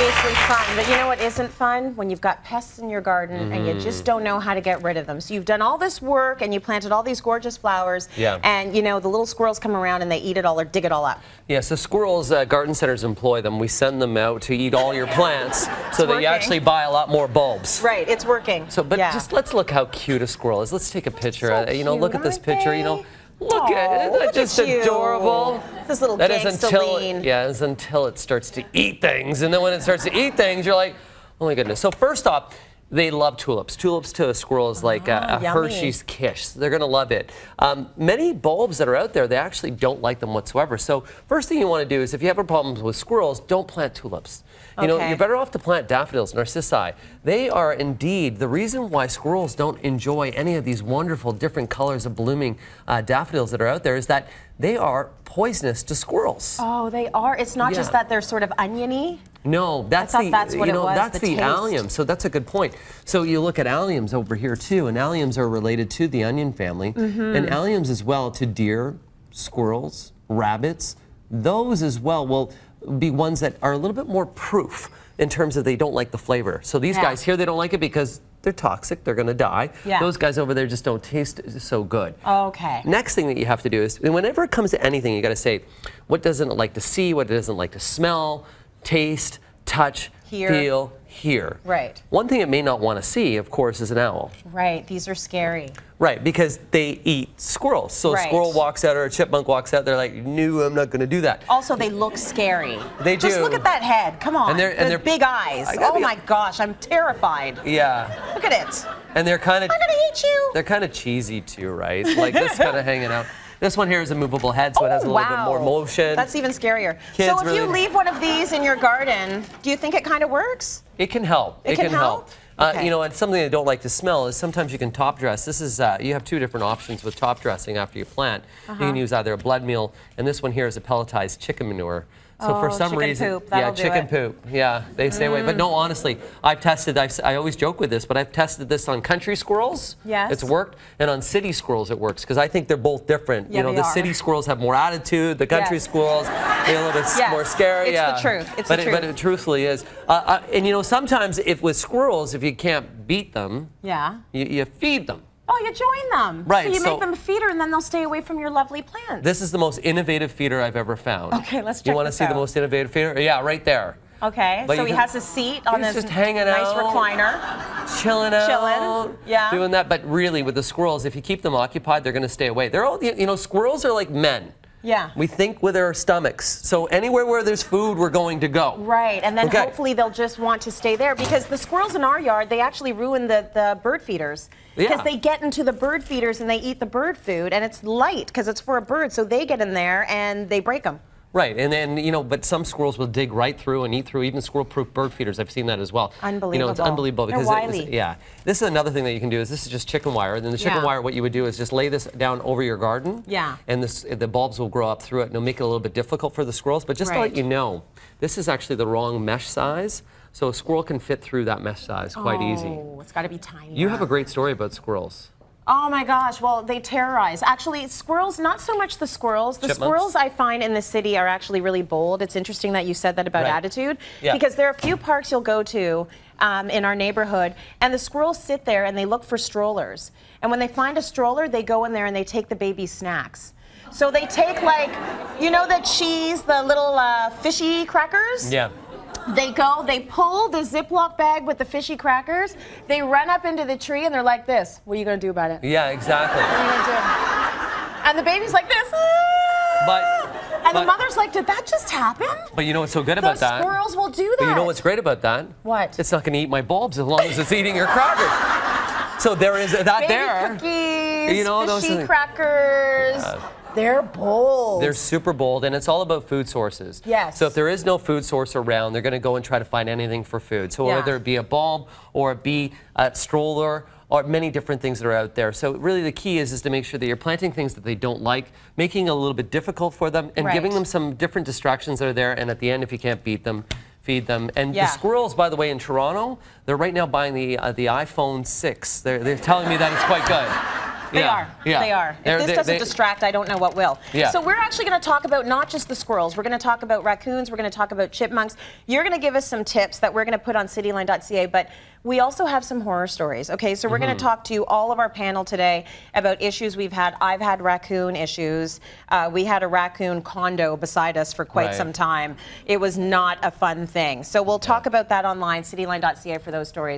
obviously fun, but you know what isn't fun? When you've got pests in your garden and you just don't know how to get rid of them. So you've done all this work and you planted all these gorgeous flowers, and you know the little squirrels come around and they eat it all or dig it all up. Yeah, so squirrels, garden centers employ them. We send them out to eat all your plants so that you actually buy a lot more bulbs. Right, it's working. So, but just let's look how cute a squirrel is. Let's take a picture. So you know, look at this picture. You know. Look at it, isn't that just adorable? This little gangsta-lean. Yeah, it's until it starts to eat things. And then when it starts to eat things, you're like, oh my goodness. So first off, they love tulips. Tulips to a squirrel is like a Hershey's Kiss. They're going to love it. Many bulbs that are out there, they actually don't like them whatsoever. So first thing you want to do is if you have a problem with squirrels, don't plant tulips. You know, you're better off to plant daffodils, narcissi. They are indeed the reason why squirrels don't enjoy any of these wonderful different colors of blooming daffodils that are out there is that they are poisonous to squirrels. Oh, they are? It's not just that they're sort of oniony? No, that's the allium. So that's a good point. So you look at alliums over here too, and alliums are related to the onion family, and alliums as well to deer, squirrels, rabbits. Those as well will be ones that are a little bit more proof in terms of they don't like the flavor. So these guys here, they don't like it because they're toxic, they're gonna die. Those guys over there just don't taste so good. Okay. Next thing that you have to do is, whenever it comes to anything, you gotta say, what doesn't it like to see, what it doesn't like to smell, taste, touch, feel, hear. Right. One thing it may not want to see, of course, is an owl. Right, these are scary. Right, because they eat squirrels. So a squirrel walks out or a chipmunk walks out, they're like, no, I'm not going to do that. Also, they look scary. They do. Just look at that head, come on. And they're big eyes. Oh my gosh, I'm terrified. Yeah. Look at it. And they're kind of... I'm going to eat you. They're kind of cheesy too, right? Like this kind of hanging out. This one here is a movable head, so it has a little bit more motion. That's even scarier. So if you leave one of these in your garden, do you think it kind of works? It can help. It can help? You know, and something I don't like to smell is sometimes you can top dress. This is, you have two different options with top dressing after you plant. You can use either a blood meal, and this one here is a pelletized chicken manure. So for some reason, chicken poop. Yeah, they stay away. But no, honestly, I've tested. I always joke with this, but I've tested this on country squirrels. Yes. It's worked, and on city squirrels it works because I think they're both different. You know, the city squirrels have more attitude. The country squirrels, they're a little bit more scary. It's the truth. It's the truth. But it truthfully is. And you know, sometimes with squirrels, if you can't beat them, you feed them. Oh, you join them. Right. So you make them a feeder and then they'll stay away from your lovely plants. This is the most innovative feeder I've ever found. Okay, let's check this out. You want to see the most innovative feeder? Yeah, right there. Okay, so he has a seat on this just hanging nice out, recliner. Chilling out. Doing that. But really, with the squirrels, if you keep them occupied, they're going to stay away. They're all, you know, squirrels are like men. Yeah. We think with our stomachs. So anywhere where there's food, we're going to go. Right, and then hopefully they'll just want to stay there because the squirrels in our yard, they actually ruin the bird feeders. Because they get into the bird feeders and they eat the bird food and it's light because it's for a bird. So they get in there and they break them. Right, and then, you know, but some squirrels will dig right through and eat through, even squirrel-proof bird feeders. I've seen that as well. Unbelievable. You know, it's unbelievable because they're wily. This is another thing that you can do is this is just chicken wire. Then the chicken wire, what you would do is just lay this down over your garden. Yeah. And the bulbs will grow up through it and it'll make it a little bit difficult for the squirrels. But just to let you know, this is actually the wrong mesh size. So a squirrel can fit through that mesh size quite easy. Oh, it's got to be tiny. You have a great story about squirrels. Oh my gosh, well, they terrorize. Actually, squirrels, not so much the squirrels. The squirrels I find in the city are actually really bold. It's interesting that you said that about attitude. Because there are a few parks you'll go to in our neighborhood, and the squirrels sit there and they look for strollers. And when they find a stroller, they go in there and they take the baby's snacks. So they take, like, you know the cheese, the little fishy crackers? Yeah. They go, they pull the Ziploc bag with the fishy crackers, they run up into the tree and they're like this. What are you going to do about it? Yeah, exactly. What are you going to do? And the baby's like this. And the mother's like, did that just happen? But you know what's so good about that? The squirrels will do that. But you know what's great about that? What? It's not going to eat my bulbs as long as it's eating your crackers. So there is that Baby there. Cookies, you know, fishy crackers. They're bold. They're super bold, and it's all about food sources. Yes. So if there is no food source around, they're going to go and try to find anything for food. So whether it be a bulb or it be a stroller or many different things that are out there. So really the key is to make sure that you're planting things that they don't like, making it a little bit difficult for them, and giving them some different distractions that are there. And at the end, if you can't beat them, feed them. And the squirrels, by the way, in Toronto, they're right now buying the iPhone 6. They're telling me that it's quite good. They are. They are. If this doesn't distract, I don't know what will. So we're actually going to talk about not just the squirrels. We're going to talk about raccoons. We're going to talk about chipmunks. You're going to give us some tips that we're going to put on cityline.ca, but we also have some horror stories. Okay, so we're going to talk to all of our panel today about issues we've had. I've had raccoon issues. We had a raccoon condo beside us for quite some time. It was not a fun thing. So we'll talk about that online, cityline.ca, for those stories.